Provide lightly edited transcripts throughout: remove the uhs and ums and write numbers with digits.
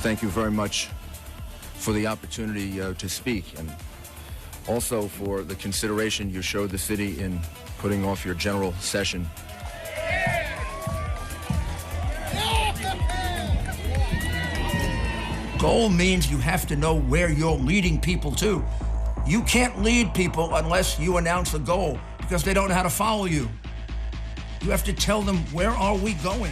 thank you very much for the opportunity to speak, and also for the consideration you showed the city in putting off your general session. Goal means you have to know where you're leading people to. You can't lead people unless you announce a goal, because they don't know how to follow you. You have to tell them, where are we going?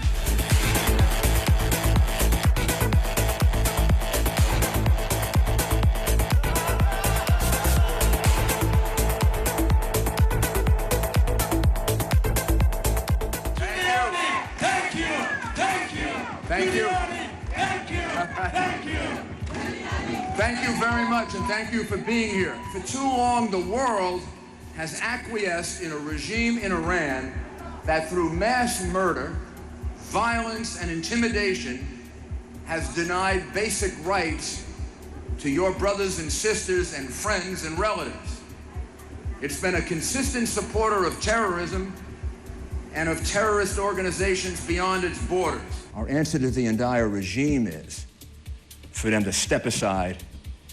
Thank you very much, and thank you for being here. For too long, the world has acquiesced in a regime in Iran that through mass murder, violence, and intimidation has denied basic rights to your brothers and sisters and friends and relatives. It's been a consistent supporter of terrorism and of terrorist organizations beyond its borders. Our answer to the entire regime is for them to step aside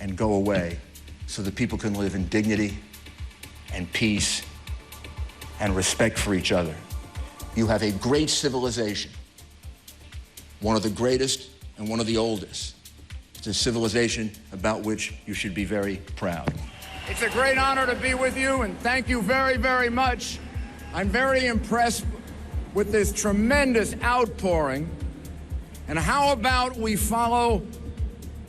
and go away so that people can live in dignity and peace and respect for each other. You have a great civilization, one of the greatest and one of the oldest. It's a civilization about which you should be very proud. It's a great honor to be with you, and thank you very, very much. I'm very impressed with this tremendous outpouring. And how about we follow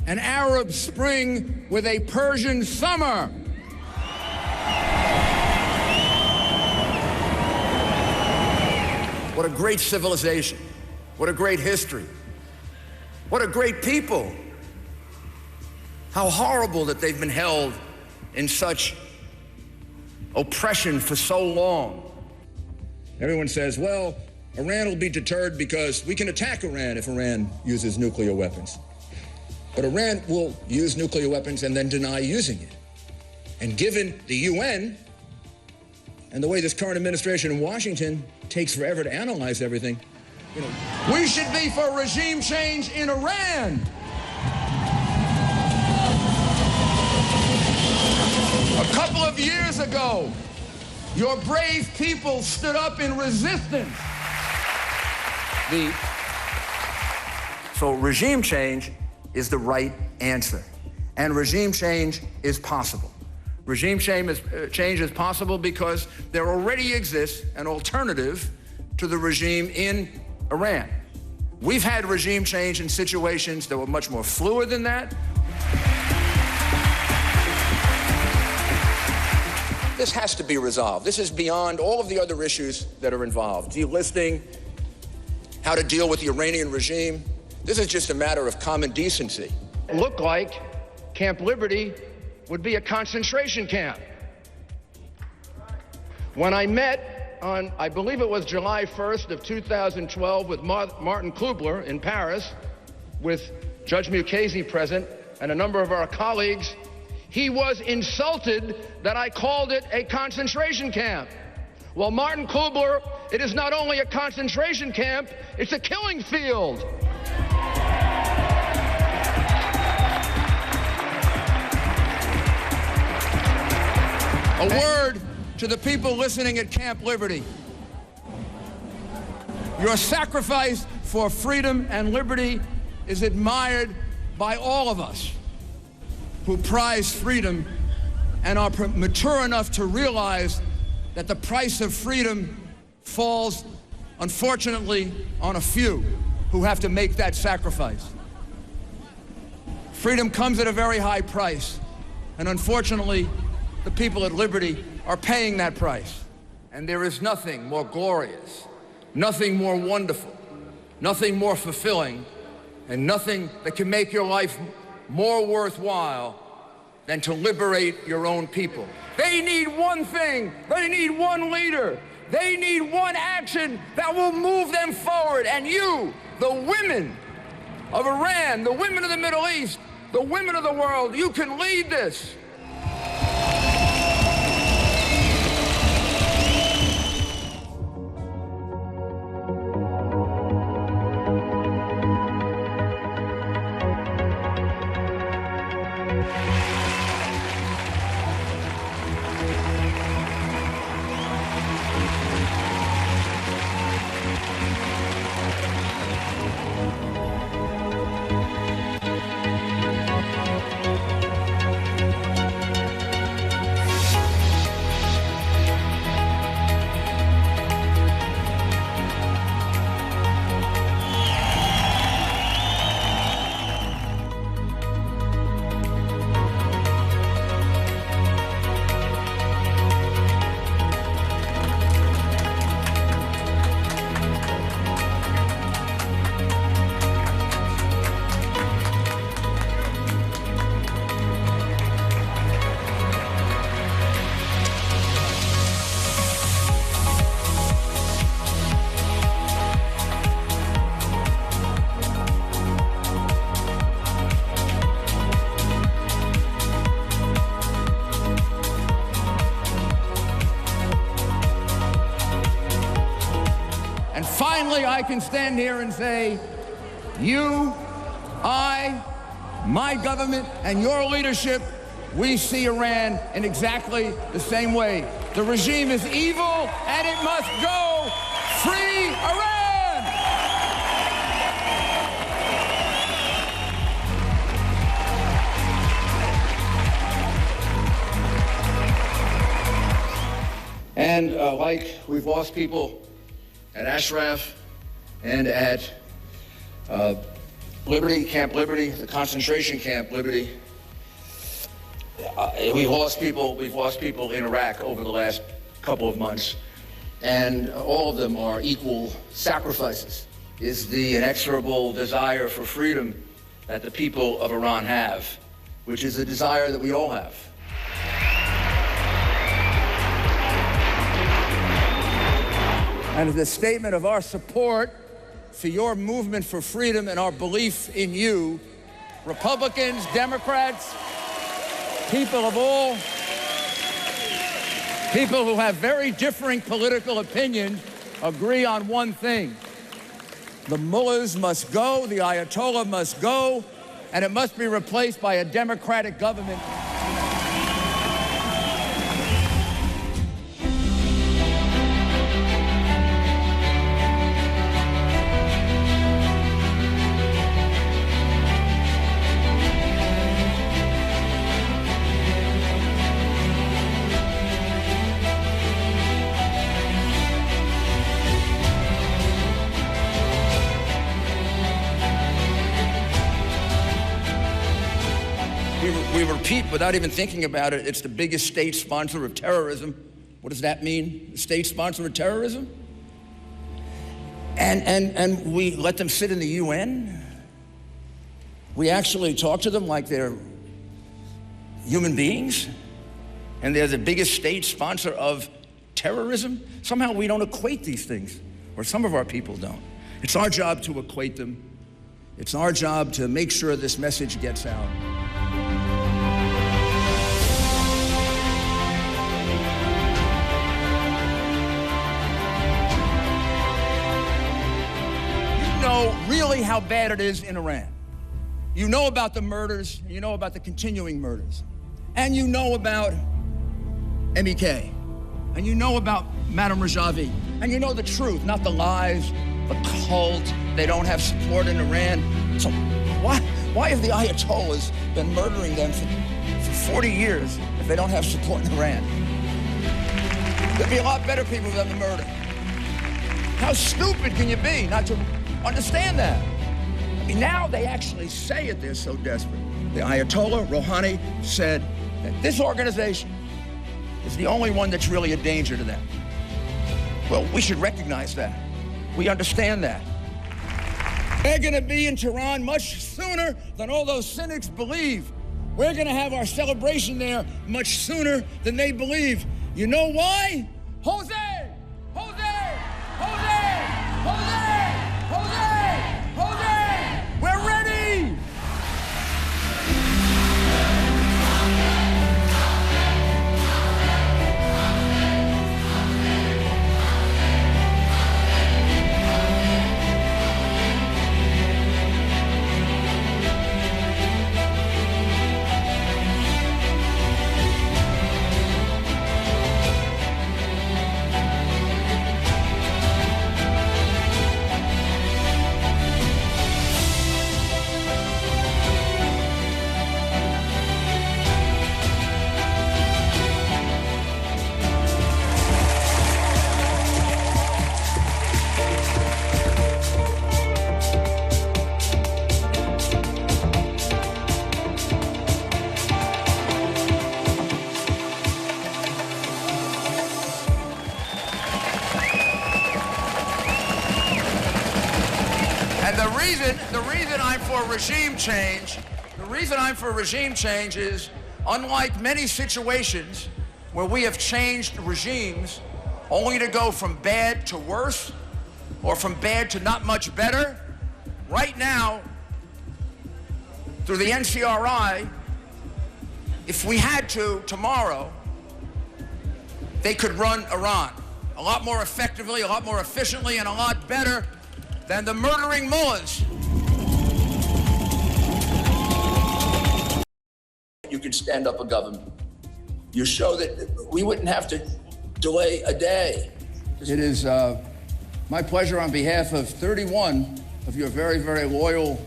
an Arab Spring with a Persian summer? What a great civilization. What a great history. What a great people. How horrible that they've been held in such oppression for so long. Everyone says, well, Iran will be deterred because we can attack Iran if Iran uses nuclear weapons. But Iran will use nuclear weapons and then deny using it. And given the UN and the way this current administration in Washington takes forever to analyze everything, we should be for regime change in Iran. A couple of years ago, your brave people stood up in resistance. So regime change is the right answer. And regime change is possible. Regime change is possible because there already exists an alternative to the regime in Iran. We've had regime change in situations that were much more fluid than that. This has to be resolved. This is beyond all of the other issues that are involved. Delisting, how to deal with the Iranian regime. This is just a matter of common decency. It looked like Camp Liberty would be a concentration camp. When I met on, I believe it was July 1st of 2012 with Martin Kubler in Paris, with Judge Mukasey present and a number of our colleagues, he was insulted that I called it a concentration camp. Well, Martin Kubler, it is not only a concentration camp, it's a killing field. A word to the people listening at Camp Liberty. Your sacrifice for freedom and liberty is admired by all of us who prize freedom and are mature enough to realize that the price of freedom falls, unfortunately, on a few who have to make that sacrifice. Freedom comes at a very high price, and unfortunately, the people at Liberty are paying that price. And there is nothing more glorious, nothing more wonderful, nothing more fulfilling, and nothing that can make your life more worthwhile than to liberate your own people. They need one thing. They need one leader. They need one action that will move them forward. And you, the women of Iran, the women of the Middle East, the women of the world, you can lead this. finally I can stand here and say, you, I, my government, and your leadership, we see Iran in exactly the same way. The regime is evil and it must go. Free Iran! And like we've lost people at Ashraf and at Liberty, Camp Liberty, the concentration camp Liberty, we've lost people in Iraq over the last couple of months, and all of them are equal sacrifices. Is the inexorable desire for freedom that the people of Iran have, which is a desire that we all have. And as a statement of our support for your movement for freedom and our belief in you, Republicans, Democrats, people who have very differing political opinions agree on one thing. The mullahs must go, the Ayatollah must go, and it must be replaced by a democratic government. We repeat, without even thinking about it, it's the biggest state sponsor of terrorism. What does that mean? The state sponsor of terrorism? And we let them sit in the UN? We actually talk to them like they're human beings? And they're the biggest state sponsor of terrorism? Somehow we don't equate these things, or some of our people don't. It's our job to equate them. It's our job to make sure this message gets out. Know really how bad it is in Iran. You know about the murders, you know about the continuing murders, and you know about MEK, and you know about Madame Rajavi, and you know the truth, not the lies, the cult. They don't have support in Iran. So why have the Ayatollahs been murdering them for 40 years if they don't have support in Iran? There'd be a lot better people than the murder. How stupid can you be not to understand that? I mean, now they actually say it, they're so desperate. The Ayatollah Rouhani said that this organization is the only one that's really a danger to them. Well, we should recognize that. We understand that. They're gonna be in Tehran much sooner than all those cynics believe. We're gonna have our celebration there much sooner than they believe. You know why? Jose! Jose! Jose! Jose! We're ready! The reason I'm for regime change is, unlike many situations where we have changed regimes only to go from bad to worse or from bad to not much better, right now, through the NCRI, if we had to, tomorrow, they could run Iran a lot more effectively, a lot more efficiently, and a lot better than the murdering mullahs. You could stand up a government. You show that we wouldn't have to delay a day. It is my pleasure on behalf of 31 of your very, very loyal,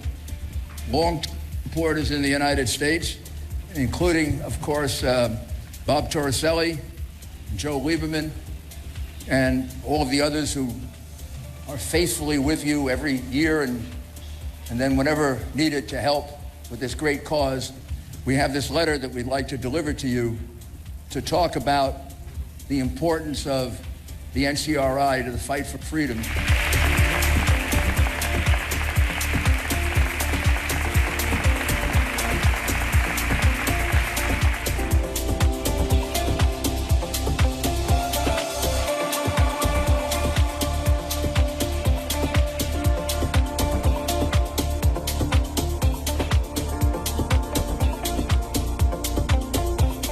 long supporters in the United States, including, of course, Bob Torricelli, Joe Lieberman, and all of the others who are faithfully with you every year and then whenever needed to help with this great cause. We have this letter that we'd like to deliver to you to talk about the importance of the NCRI to the fight for freedom.